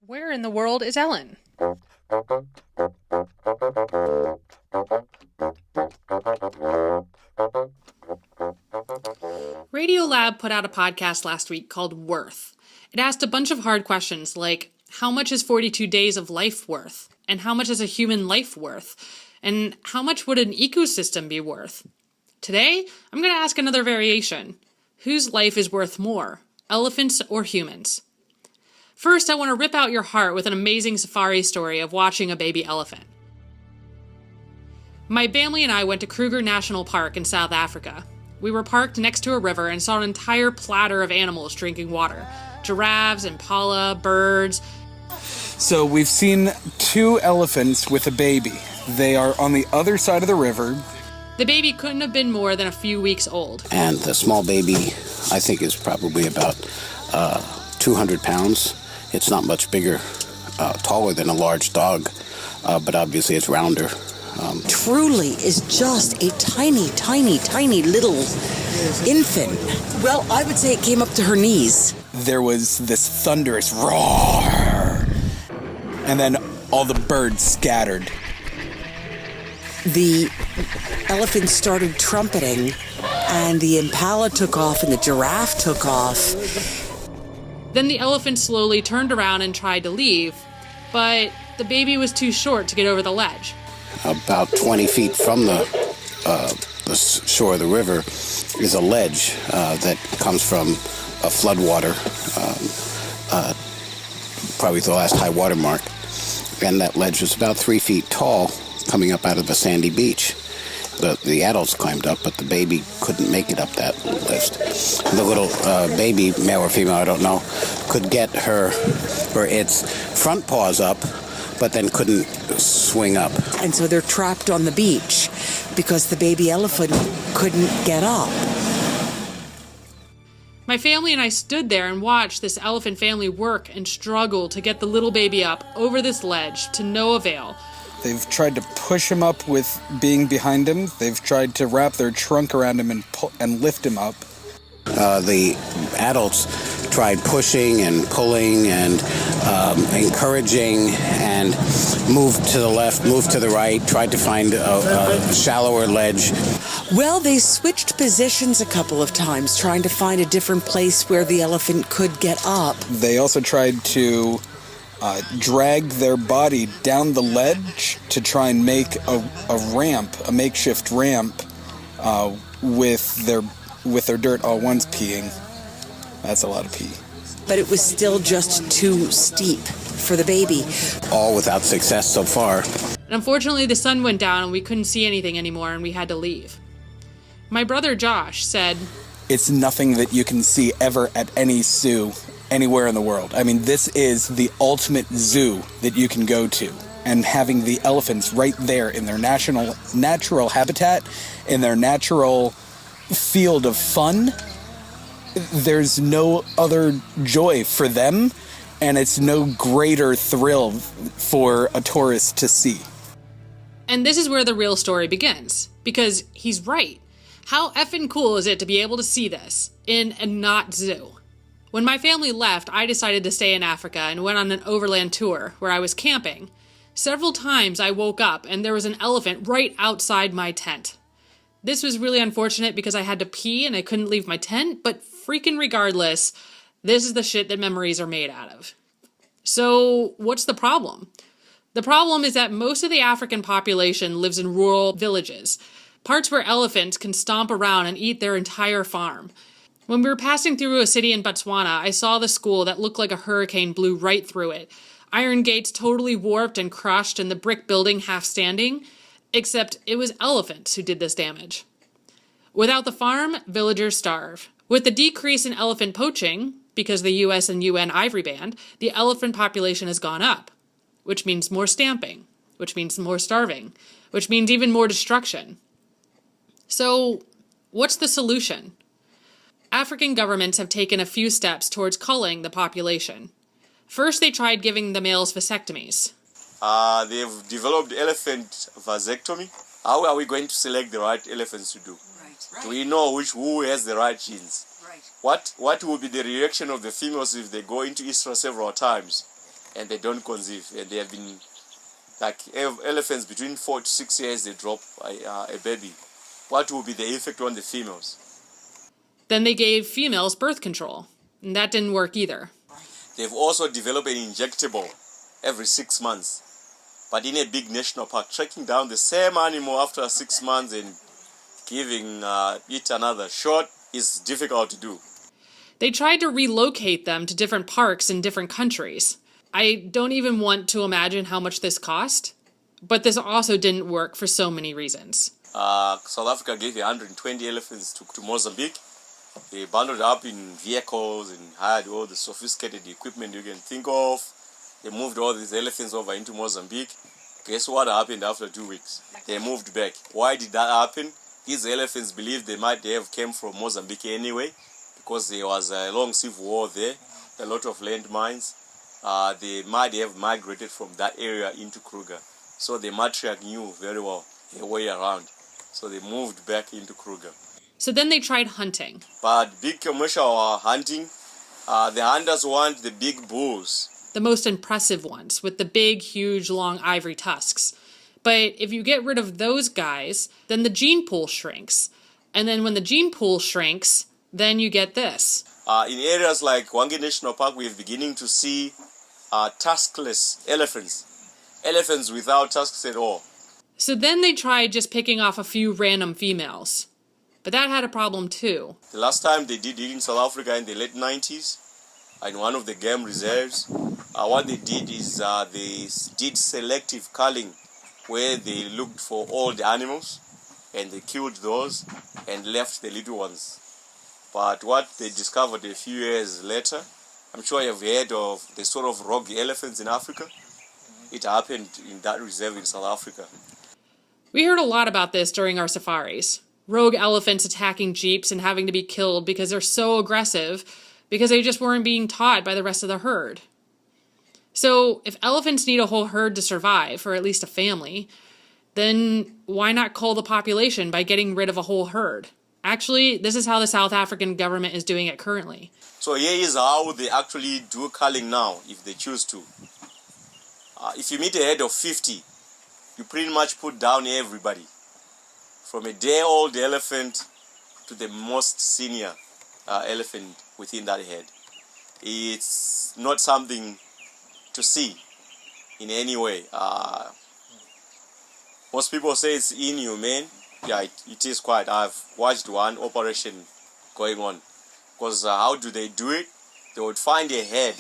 Where in the world is Ellen? Radiolab put out a podcast last week called Worth. It asked a bunch of hard questions like, how much is 42 days of life worth? And how much is a human life worth? And how much would an ecosystem be worth? Today, I'm going to ask another variation. Whose life is worth more, elephants or humans? First, I want to rip out your heart with an amazing safari story of watching a baby elephant. My family and I went to Kruger National Park in South Africa. We were parked next to a river and saw an entire platter of animals drinking water. Giraffes, impala, birds. So we've seen 2 elephants with a baby. They are on the other side of the river. The baby couldn't have been more than a few weeks old. And the small baby, I think, is probably about 200 pounds. It's not much bigger, taller than a large dog, but obviously it's rounder. Truly is just a tiny, tiny, tiny little infant. Well, I would say it came up to her knees. There was this thunderous roar, and then all the birds scattered. The elephant started trumpeting, and the impala took off, and the giraffe took off. Then the elephant slowly turned around and tried to leave, but the baby was too short to get over the ledge. About 20 feet from the shore of the river is a ledge that comes from a floodwater, probably the last high water mark. And that ledge was about 3 feet tall, coming up out of a sandy beach. The adults climbed up, but the baby couldn't make it up that list. The little baby, male or female, I don't know, could get its front paws up, but then couldn't swing up. And so they're trapped on the beach because the baby elephant couldn't get up. My family and I stood there and watched this elephant family work and struggle to get the little baby up over this ledge to no avail. They've tried to push him up with being behind him. They've tried to wrap their trunk around him and lift him up. The adults tried pushing and pulling and encouraging and moved to the left, moved to the right, tried to find a shallower ledge. Well, they switched positions a couple of times, trying to find a different place where the elephant could get up. They also tried to drag their body down the ledge to try and make a makeshift ramp, with their dirt all once peeing. That's a lot of pee. But it was still just too steep for the baby. All without success so far. And unfortunately, the sun went down and we couldn't see anything anymore and we had to leave. My brother Josh said, "It's nothing that you can see ever at any zoo anywhere in the world. I mean, this is the ultimate zoo that you can go to. And having the elephants right there in their natural habitat, in their natural field of fun, there's no other joy for them, and it's no greater thrill for a tourist to see." And this is where the real story begins, because he's right. How effing cool is it to be able to see this in a not zoo? When my family left, I decided to stay in Africa and went on an overland tour where I was camping. Several times I woke up and there was an elephant right outside my tent. This was really unfortunate because I had to pee and I couldn't leave my tent, but freaking regardless, this is the shit that memories are made out of. So, what's the problem? The problem is that most of the African population lives in rural villages, parts where elephants can stomp around and eat their entire farm. When we were passing through a city in Botswana, I saw the school that looked like a hurricane blew right through it. Iron gates totally warped and crushed and the brick building half standing, except it was elephants who did this damage. Without the farm, villagers starve. With the decrease in elephant poaching, because the US and UN ivory banned, the elephant population has gone up, which means more stamping, which means more starving, which means even more destruction. So, what's the solution? African governments have taken a few steps towards culling the population. First, they tried giving the males vasectomies. They've developed elephant vasectomy. How are we going to select the right elephants to do? Right. Do we know who has the right genes? Right. What will be the reaction of the females if they go into estrus several times? and they don't conceive, and they have been like elephants between 4 to 6 years they drop a baby. What will be the effect on the females? Then they gave females birth control, and that didn't work either. They've also developed an injectable every 6 months. But in a big national park, tracking down the same animal after 6 months and giving it another shot is difficult to do. They tried to relocate them to different parks in different countries. I don't even want to imagine how much this cost, but this also didn't work for so many reasons. South Africa gave 120 elephants to Mozambique. They bundled up in vehicles and had all the sophisticated equipment you can think of. They moved all these elephants over into Mozambique. Guess what happened after 2 weeks? They moved back. Why did that happen? These elephants believed they might have came from Mozambique anyway, because there was a long civil war there, a lot of landmines. They might have migrated from that area into Kruger. So the matriarch knew very well their way around. So they moved back into Kruger. So then they tried hunting. But big commercial hunting, the hunters want the big bulls. The most impressive ones, with the big, huge, long ivory tusks. But if you get rid of those guys, then the gene pool shrinks. And then when the gene pool shrinks, then you get this. In areas like Hwange National Park, we're beginning to see tuskless elephants. Elephants without tusks at all. So then they tried just picking off a few random females. But that had a problem too. The last time they did it in South Africa in the late 90s, in one of the game reserves, what they did is they did selective culling, where they looked for all the animals and they killed those and left the little ones. But what they discovered a few years later, I'm sure you've heard of the sort of rogue elephants in Africa. It happened in that reserve in South Africa. We heard a lot about this during our safaris. Rogue elephants attacking jeeps and having to be killed because they're so aggressive, because they just weren't being taught by the rest of the herd. So if elephants need a whole herd to survive, or at least a family, then why not cull the population by getting rid of a whole herd? Actually, this is how the South African government is doing it currently. So here is how they actually do culling now, if they choose to. If you meet a herd of 50, you pretty much put down everybody. From a day-old elephant to the most senior elephant within that herd. It's not something to see in any way. Most people say it's inhumane. Yeah, it is quite. I've watched one operation going on. Because how do they do it? They would find a herd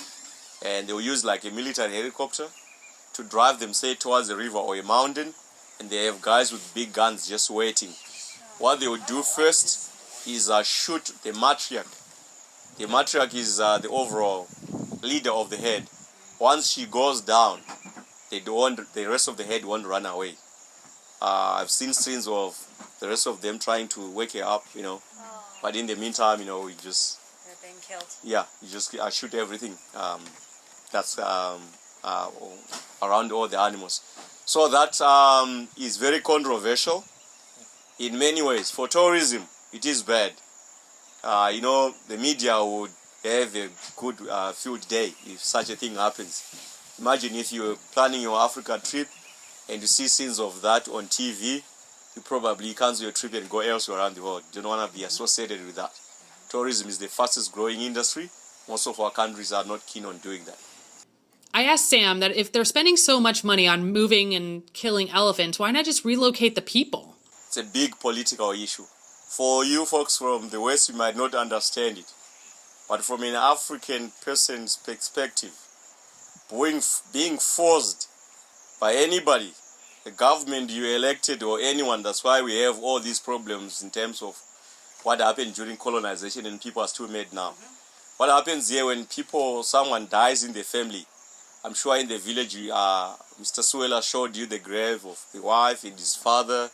and they will use like a military helicopter to drive them, say, towards a river or a mountain, and they have guys with big guns just waiting. What they would do first is shoot the matriarch. The matriarch is the overall leader of the herd. Once she goes down, the rest of the herd won't run away. I've seen scenes of the rest of them trying to wake her up, But in the meantime, we just... They're being killed. Yeah, you just shoot everything that's around all the animals. So that is very controversial in many ways. For tourism, it is bad. The media would have a good field day if such a thing happens. Imagine if you're planning your Africa trip and you see scenes of that on TV, you probably cancel your trip and go elsewhere around the world. You don't want to be associated with that. Tourism is the fastest growing industry. Most of our countries are not keen on doing that. I asked Sam that if they're spending so much money on moving and killing elephants, why not just relocate the people? It's a big political issue. For you folks from the West, you might not understand it. But from an African person's perspective, being forced by anybody, the government you elected or anyone, that's why we have all these problems in terms of what happened during colonization and people are still made now. What happens here when someone dies in the family? I'm sure in the village, Mr. Suela showed you the grave of the wife and his father.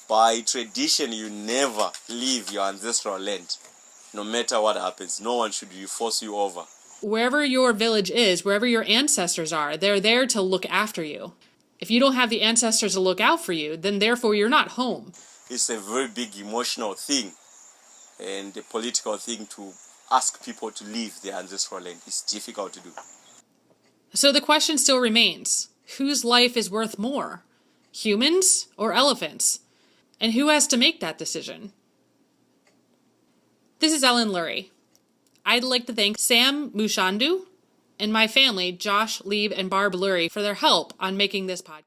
By tradition, you never leave your ancestral land, no matter what happens. No one should force you over. Wherever your village is, wherever your ancestors are, they're there to look after you. If you don't have the ancestors to look out for you, then therefore you're not home. It's a very big emotional thing and a political thing to ask people to leave their ancestral land. It's difficult to do. So the question still remains, whose life is worth more? Humans or elephants? And who has to make that decision? This is Leib Lurie. I'd like to thank Sam Mushandu and my family, Josh, Leib, and Barb Lurie, for their help on making this podcast.